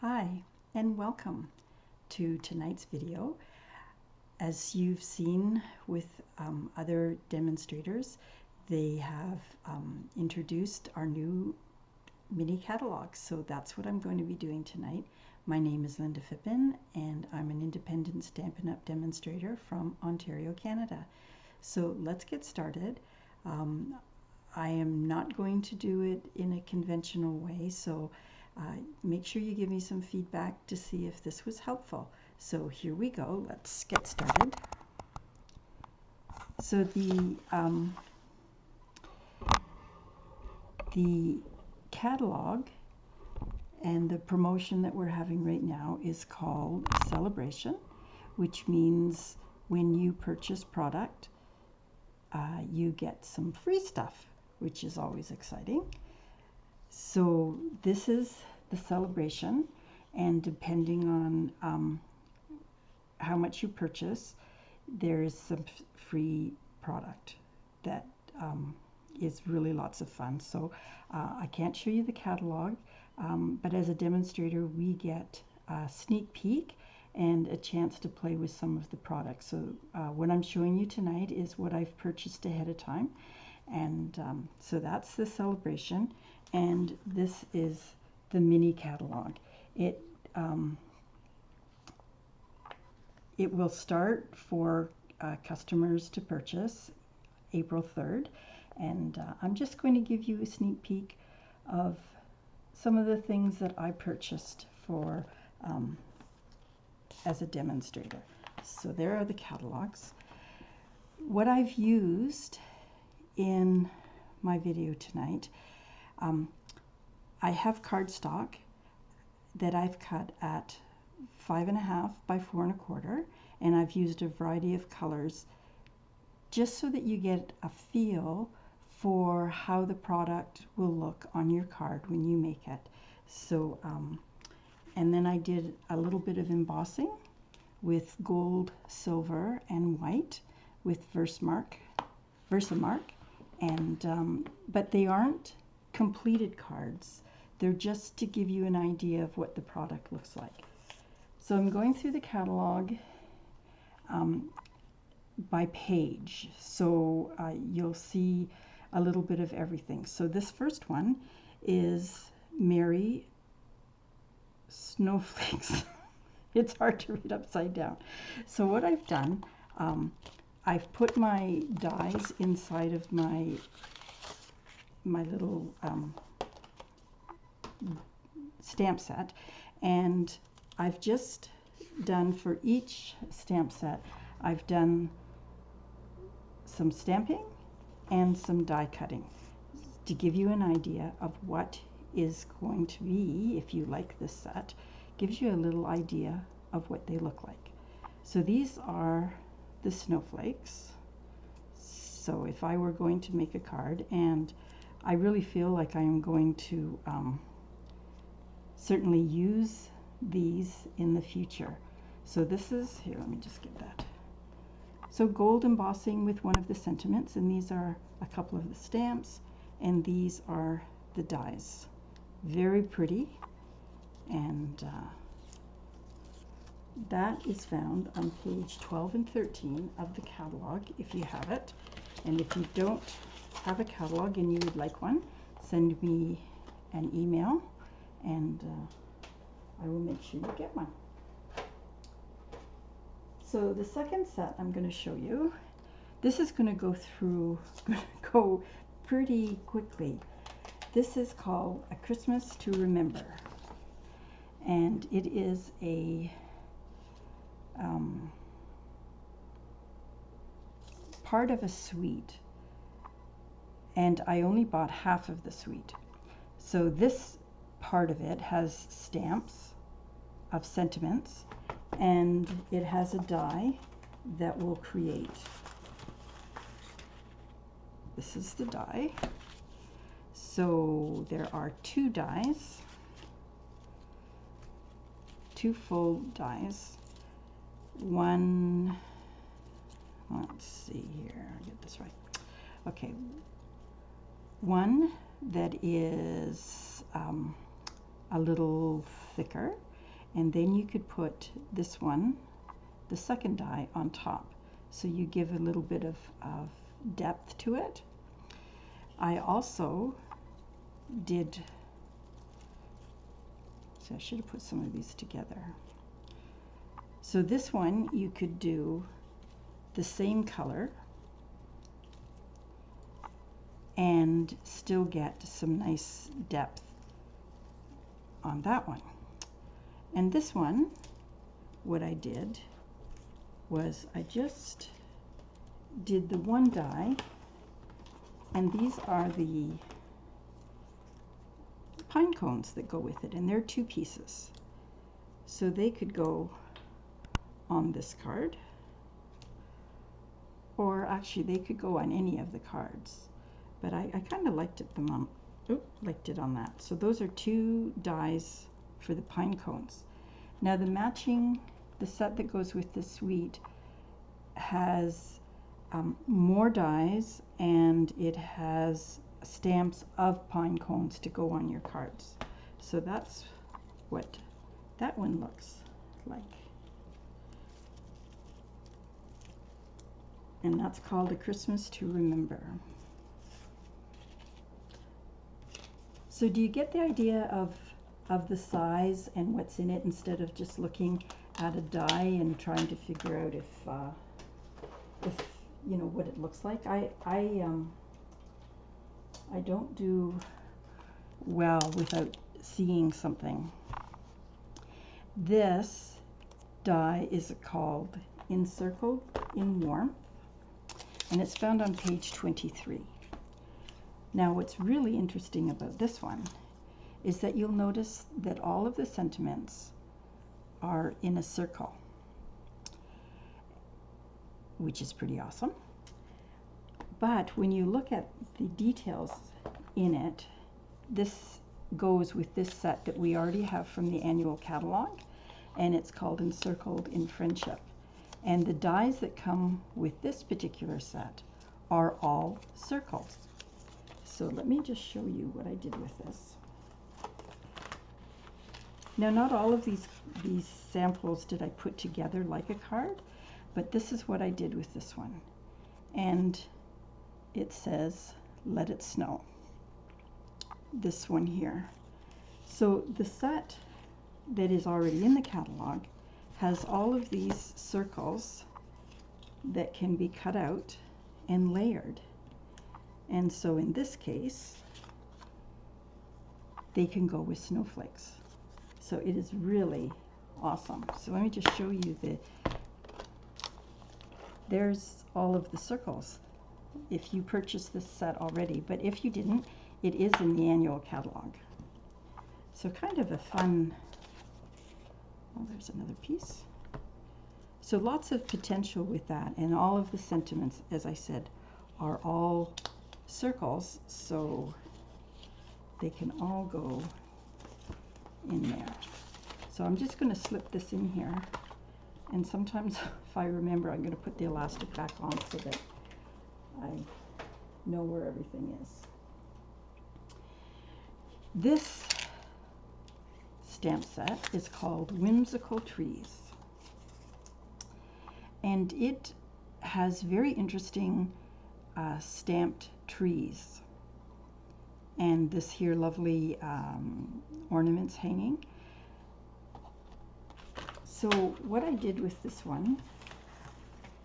Hi, and welcome to tonight's video. As you've seen with other demonstrators, they have introduced our new mini catalog, so that's what I'm going to be doing tonight. My name is Lynda Phippen, and I'm an independent Stampin' Up! Demonstrator from Ontario, Canada. So let's get started. I am not going to do it in a conventional way, so make sure you give me some feedback to see if this was helpful. So here we go. Let's get started. So the catalog and the promotion that we're having right now is called Celebration, which means when you purchase product, you get some free stuff, which is always exciting. So this is the celebration, and depending on how much you purchase, there is some free product that is really lots of fun. So I can't show you the catalog, but as a demonstrator we get a sneak peek and a chance to play with some of the products. So what I'm showing you tonight is what I've purchased ahead of time, and so that's the celebration, and this is the mini catalog. It will start for customers to purchase April 3rd, and I'm just going to give you a sneak peek of some of the things that I purchased for as a demonstrator. So there are the catalogs. What I've used in my video tonight, I have cardstock that I've cut at 5.5 by 4 1/4, and I've used a variety of colors just so that you get a feel for how the product will look on your card when you make it. So and then I did a little bit of embossing with gold, silver, and white with Versamark, and but they aren't completed cards. They're just to give you an idea of what the product looks like. So I'm going through the catalog by page, so you'll see a little bit of everything. So this first one is Merry Snowflakes. It's hard to read upside down. So what I've done, I've put my dies inside of my little stamp set, and I've just done for each stamp set, I've done some stamping and some die cutting to give you an idea of what is going to be, if you like this set, gives you a little idea of what they look like. So these are the snowflakes. So if I were going to make a card, and I really feel like I am going to certainly use these in the future. So this is, here, let me just get that. So gold embossing with one of the sentiments, and these are a couple of the stamps, and these are the dies. Very pretty, and that is found on page 12 and 13 of the catalog if you have it. And if you don't have a catalog and you would like one, send me an email, and I will make sure you get one. So the second set I'm going to show you, this is going to go pretty quickly. This is called A Christmas to Remember, and it is a part of a suite, and I only bought half of the suite. So this part of it has stamps of sentiments, and it has a die that will create. This is the die. So there are 2 dies, 2 full dies. One, let's see here, I'll get this right. Okay, one that is a little thicker, and then you could put this one, the second die, on top. So you give a little bit of depth to it. I also did, so I should have put some of these together. So this one you could do the same color and still get some nice depth on that one. And this one, what I did was I just did the one die, and these are the pine cones that go with it, and they're 2 pieces. So they could go on this card, or actually they could go on any of the cards, but I kind of liked it on that. So those are 2 dies for the pine cones. Now the set that goes with the suite has more dies, and it has stamps of pine cones to go on your cards. So that's what that one looks like. And that's called A Christmas to Remember. So do you get the idea of the size and what's in it, instead of just looking at a die and trying to figure out if you know what it looks like? I don't do well without seeing something. This die is called Encircled in Warmth, and it's found on page 23. Now what's really interesting about this one is that you'll notice that all of the sentiments are in a circle, which is pretty awesome. But when you look at the details in it, this goes with this set that we already have from the annual catalog, and it's called Encircled in Friendship. And the dies that come with this particular set are all circles. So let me just show you what I did with this. Now, not all of these samples did I put together like a card, but this is what I did with this one. And it says, "Let it snow." This one here. So the set that is already in the catalog has all of these circles that can be cut out and layered. And so in this case, they can go with snowflakes. So it is really awesome. So let me just show you there's all of the circles if you purchased this set already, but if you didn't, it is in the annual catalog. So kind of a fun, oh, there's another piece. So lots of potential with that, and all of the sentiments, as I said, are all circles, so they can all go in there. So I'm just going to slip this in here, and sometimes if I remember, I'm going to put the elastic back on so that I know where everything is. This stamp set is called Whimsical Trees, and it has very interesting stamped trees, and this here lovely ornaments hanging. So what I did with this one,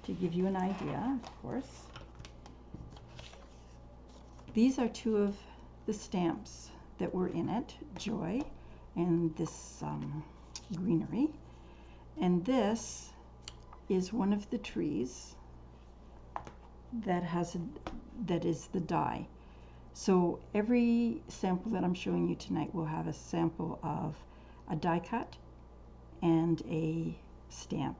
to give you an idea, of course, these are 2 of the stamps that were in it, Joy and this greenery, and this is one of the trees that is the die. So every sample that I'm showing you tonight will have a sample of a die cut and a stamp.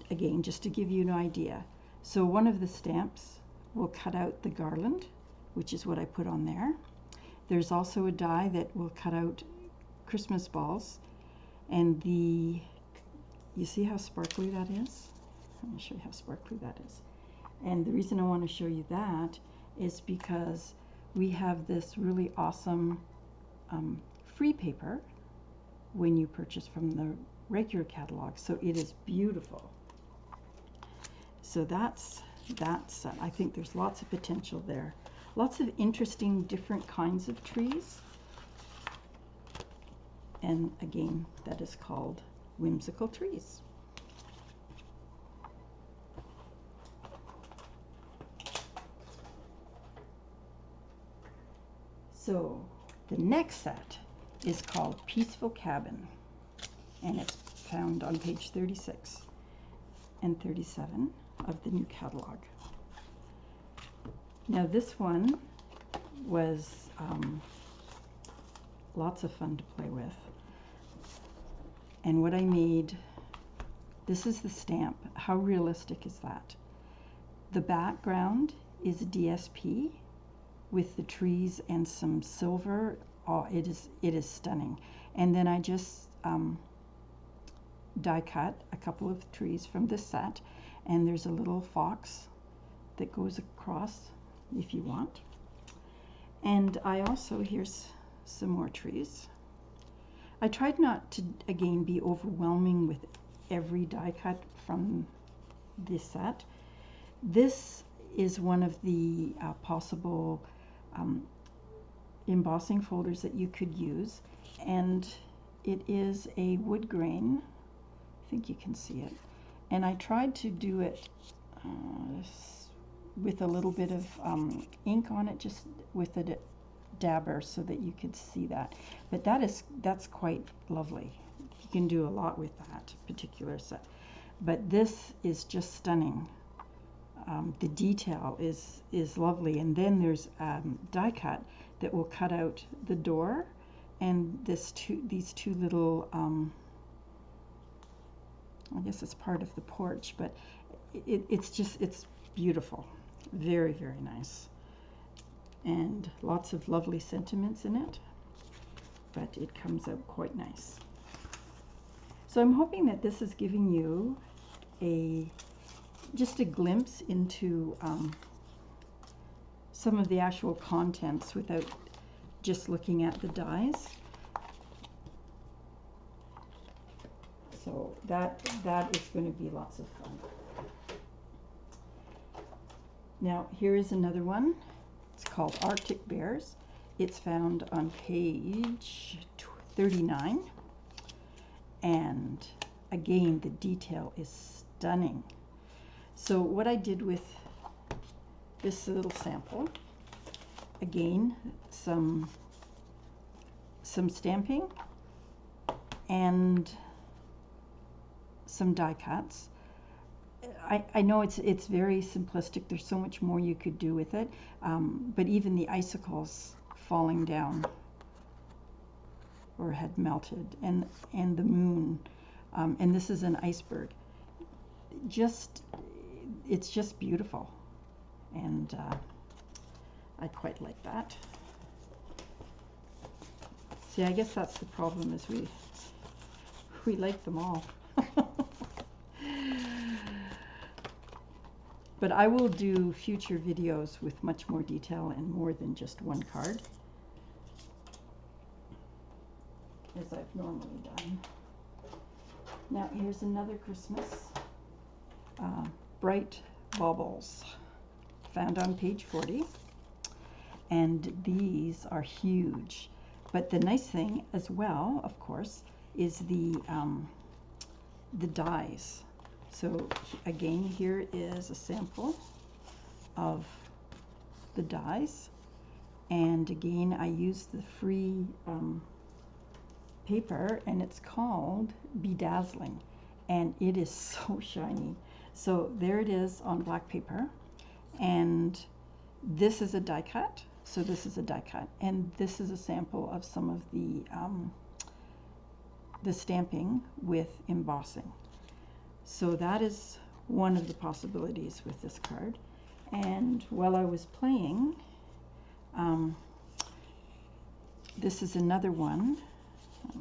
Again, just to give you an idea. So one of the stamps will cut out the garland, which is what I put on there. There's also a die that will cut out Christmas balls, and you see how sparkly that is? Let me show you how sparkly that is. And the reason I want to show you that is because we have this really awesome free paper when you purchase from the regular catalog. So it is beautiful. So that's I think there's lots of potential there. Lots of interesting different kinds of trees. And again, that is called whimsical trees. So the next set is called Peaceful Cabin, and it's found on page 36 and 37 of the new catalog. Now this one was lots of fun to play with. And what I made, this is the stamp. How realistic is that? The background is DSP with the trees and some silver. Oh, it is stunning. And then I just die cut a couple of trees from this set, and there's a little fox that goes across if you want. And I also, here's some more trees. I tried not to, again, be overwhelming with every die cut from this set. This is one of the possible embossing folders that you could use, and it is a wood grain. I think you can see it. And I tried to do it with a little bit of ink on it, just with a dabber, so that you could see that. But that's quite lovely. You can do a lot with that particular set. But this is just stunning. The detail is lovely, and then there's die cut that will cut out the door and these two little I guess it's part of the porch, but it's beautiful. Very, very nice, and lots of lovely sentiments in it, but it comes out quite nice. So I'm hoping that this is giving you just a glimpse into some of the actual contents without just looking at the dies. So that is going to be lots of fun. Now here is another one. It's called Arctic Bears. It's found on page 39, and again the detail is stunning. So what I did with this little sample, again some stamping and some die cuts. I know it's very simplistic. There's so much more you could do with it, but even the icicles falling down or had melted, and the moon, and this is an iceberg. It's just beautiful, and I quite like that. See, I guess that's the problem, is we like them all. But I will do future videos with much more detail and more than just one card, as I've normally done. Now here's another Christmas. Bright Baubles, found on page 40. And these are huge. But the nice thing as well, of course, is the dies. So again, here is a sample of the dies, and again I used the free paper, and it's called Dazzling, and it is so shiny. So there it is on black paper, and this is a die cut. So this is a die cut, and this is a sample of some of the stamping with embossing. So that is one of the possibilities with this card. And while I was playing, this is another one.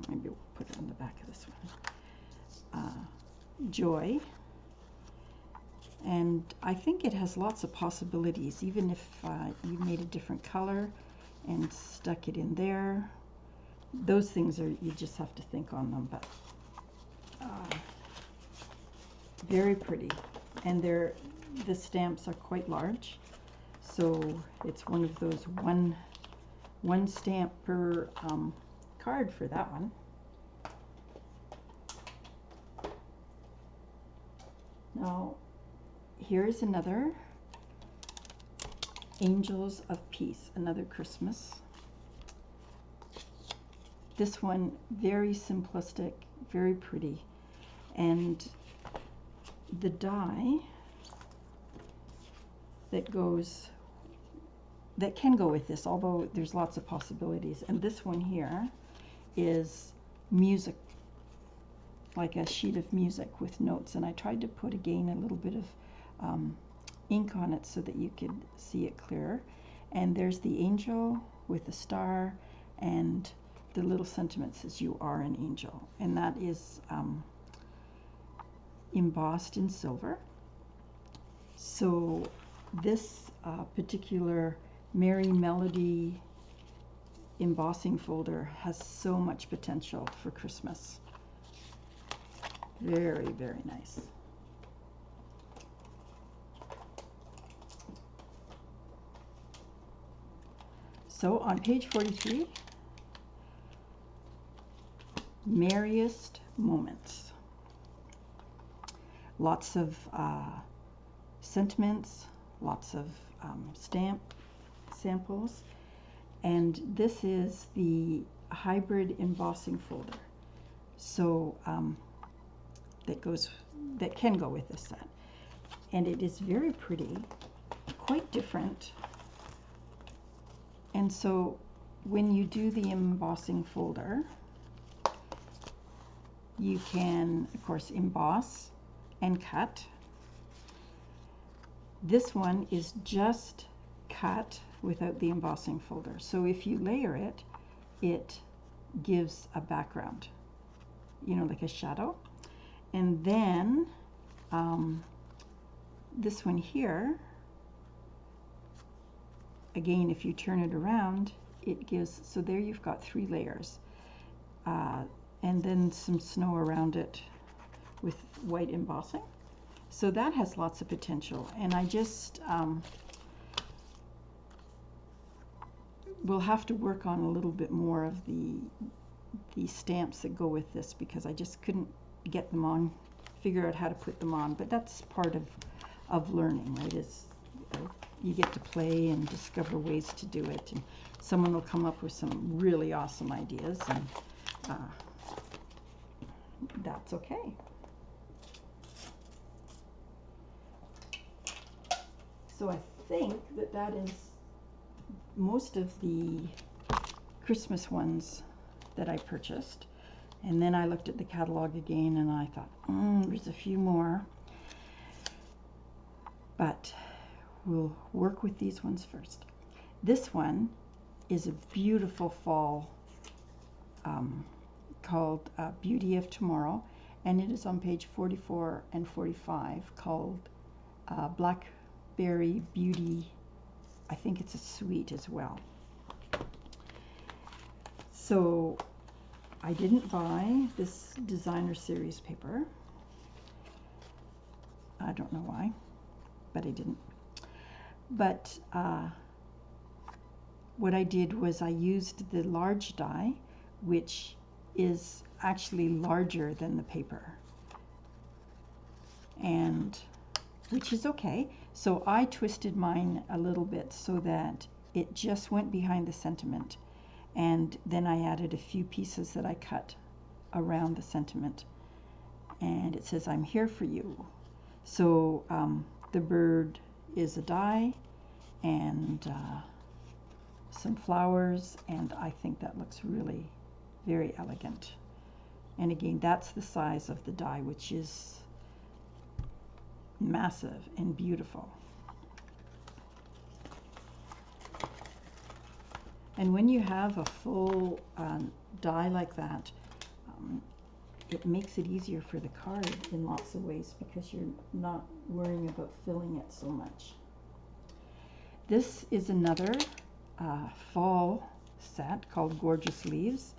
Maybe we'll put it on the back of this one. Joy. And I think it has lots of possibilities, even if you made a different color and stuck it in there. those things are, you just have to think on them, but very pretty. And the stamps are quite large, so it's one of those one stamp per card for that one. Now here's another Angels of Peace, another Christmas. This one very simplistic, very pretty, and the die that can go with this, although there's lots of possibilities. And this one here is music, like a sheet of music with notes, and I tried to put again a little bit of ink on it so that you could see it clearer. And there's the angel with the star, and the little sentiment says, "You are an angel," and that is embossed in silver. So this particular Merry Melody embossing folder has so much potential for Christmas. Very, very nice. So on page 43, Merriest Moments. Lots of sentiments, lots of stamp samples, and this is the hybrid embossing folder. So that can go with this set, and it is very pretty, quite different. And so when you do the embossing folder, you can of course emboss and cut. This one is just cut without the embossing folder. So if you layer it, it gives a background, you know, like a shadow. And then this one here, again, if you turn it around, it gives, so there you've got 3 layers. And then some snow around it with white embossing. So that has lots of potential. And I just will have to work on a little bit more of the stamps that go with this, because I just couldn't get them on, figure out how to put them on. But that's part of learning, right? Is you get to play and discover ways to do it, and someone will come up with some really awesome ideas, and that's okay. So I think that is most of the Christmas ones that I purchased. And then I looked at the catalog again and I thought, there's a few more. But we'll work with these ones first. This one is a beautiful fall called Beauty of Tomorrow, and it is on page 44 and 45, called Blackberry Beauty. I think it's a suite as well. So I didn't buy this designer series paper. I don't know why, but I didn't. But what I did was I used the large die, which is actually larger than the paper, and which is okay. So I twisted mine a little bit so that it just went behind the sentiment, and then I added a few pieces that I cut around the sentiment, and it says, "I'm here for you." So the bird is a die, and some flowers, and I think that looks really very elegant. And again, that's the size of the die, which is massive and beautiful. And when you have a full die like that, it makes it easier for the card in lots of ways, because you're not worrying about filling it so much. This is another fall set called Gorgeous Leaves.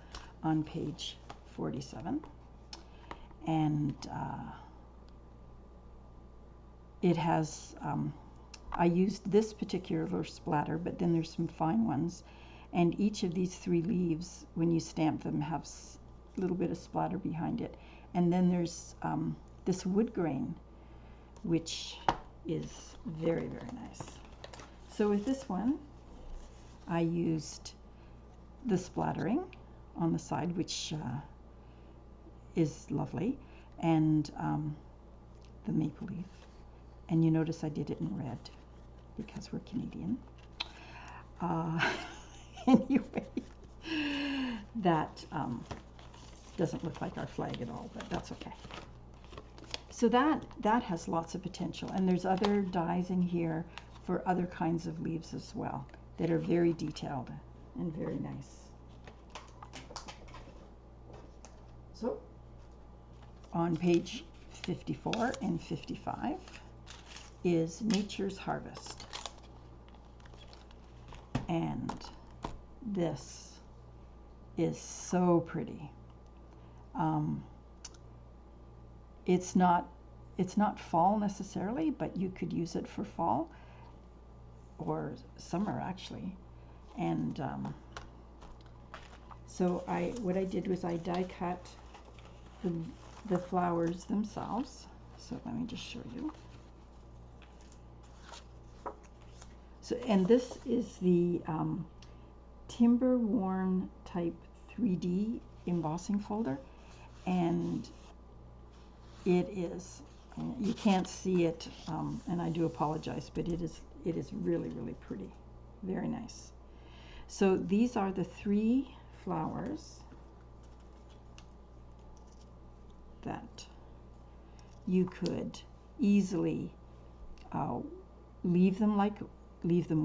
on page 47. And it has, I used this particular splatter, but then there's some fine ones. And each of these 3 leaves, when you stamp them, have a little bit of splatter behind it. And then there's this wood grain, which is very, very nice. So with this one, I used the splattering on the side, which is lovely, and the maple leaf. And you notice I did it in red because we're Canadian. Anyway, that doesn't look like our flag at all, but that's okay. So that has lots of potential, and there's other dies in here for other kinds of leaves as well that are very detailed and very nice. So on page 54 and 55 is Nature's Harvest, and this is so pretty. It's not fall necessarily, but you could use it for fall or summer actually. And so what I did was I die cut the flowers themselves. So let me just show you. So, and this is the timber worn type 3D embossing folder, and it is, you can't see it, and I do apologize, but it is really, really pretty. Very nice. So these are the 3 flowers that you could easily leave them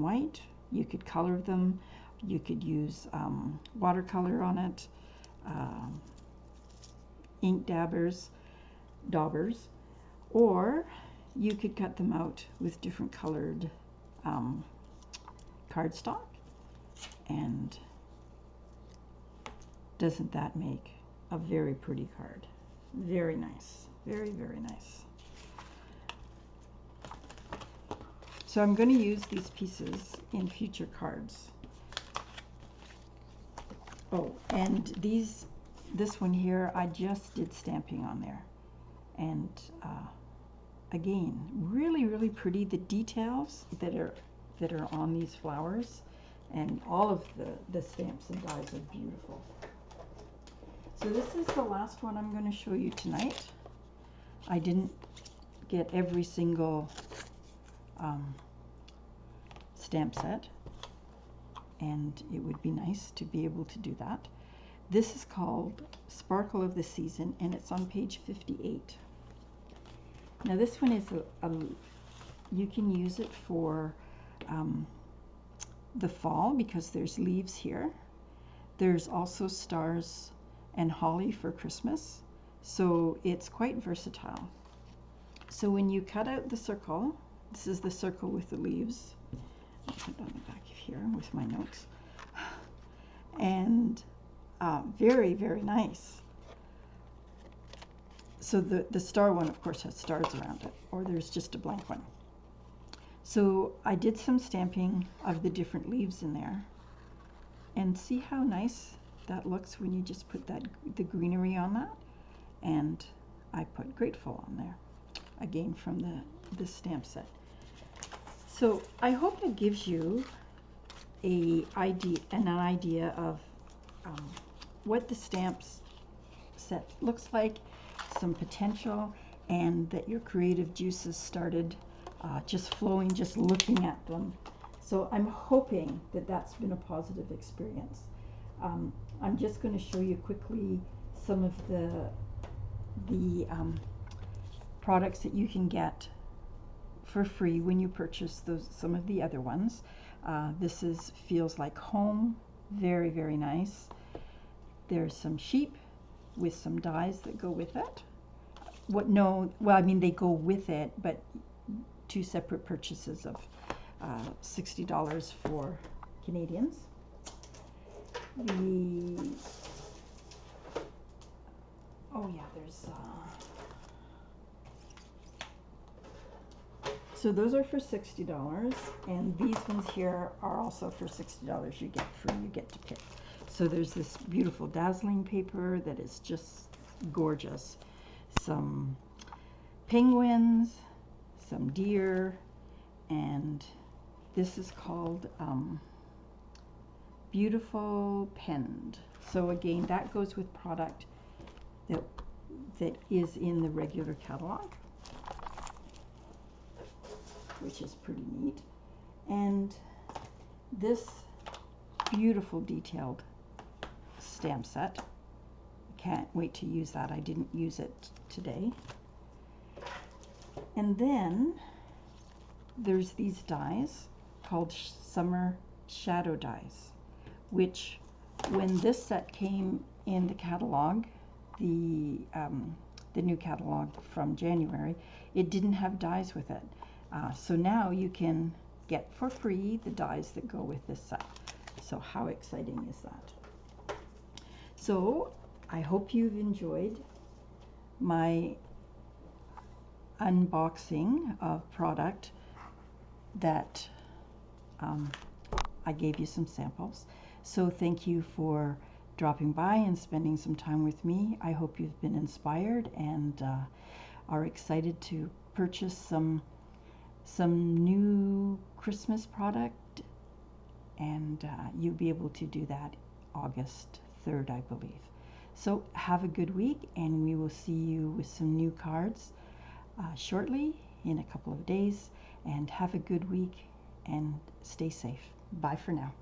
white. You could color them. You could use watercolor on it, ink daubers, or you could cut them out with different colored cardstock. And doesn't that make a very pretty card? Very nice. Very, very nice. So I'm going to use these pieces in future cards. Oh, and this one here, I just did stamping on there. And again, really, really pretty. The details that are on these flowers, and all of the stamps and dies are beautiful. So this is the last one I'm going to show you tonight. I didn't get every single stamp set, and it would be nice to be able to do that. This is called Sparkle of the Season, and it's on page 58. Now this one is you can use it for the fall because there's leaves here. There's also stars and holly for Christmas, so it's quite versatile. So when you cut out the circle, this is the circle with the leaves. I'll put it on the back of here with my notes. And very, very nice. So the star one, of course, has stars around it, or there's just a blank one. So I did some stamping of the different leaves in there, and see how nice that looks when you just put the greenery on that. And I put Grateful on there, again from the stamp set. So I hope it gives you an idea of what the stamps set looks like, some potential, and that your creative juices started just flowing, just looking at them. So I'm hoping that that's been a positive experience. I'm just going to show you quickly some of the products that you can get for free when you purchase some of the other ones. This feels like home. Very, very nice. There's some sheep with some dies that go with it. Well, I mean, they go with it, but 2 separate purchases of $60 for Canadians. oh yeah, there's so those are for $60, and these ones here are also for $60. You get free, you get to pick. So there's this beautiful dazzling paper that is just gorgeous. Some penguins, some deer, and this is called Beautiful Penned. So again, that goes with product that is in the regular catalog, which is pretty neat. And this beautiful detailed stamp set. Can't wait to use that. I didn't use it today. And then there's these dies called Summer Shadow dies, which when this set came in the catalog, the new catalog from January, it didn't have dies with it. So now you can get for free the dies that go with this set. So how exciting is that? So I hope you've enjoyed my unboxing of product that I gave you some samples. So thank you for dropping by and spending some time with me. I hope you've been inspired and are excited to purchase some new Christmas product, and you'll be able to do that August 3rd, I believe. So have a good week, and we will see you with some new cards shortly, in a couple of days, and have a good week and stay safe. Bye for now.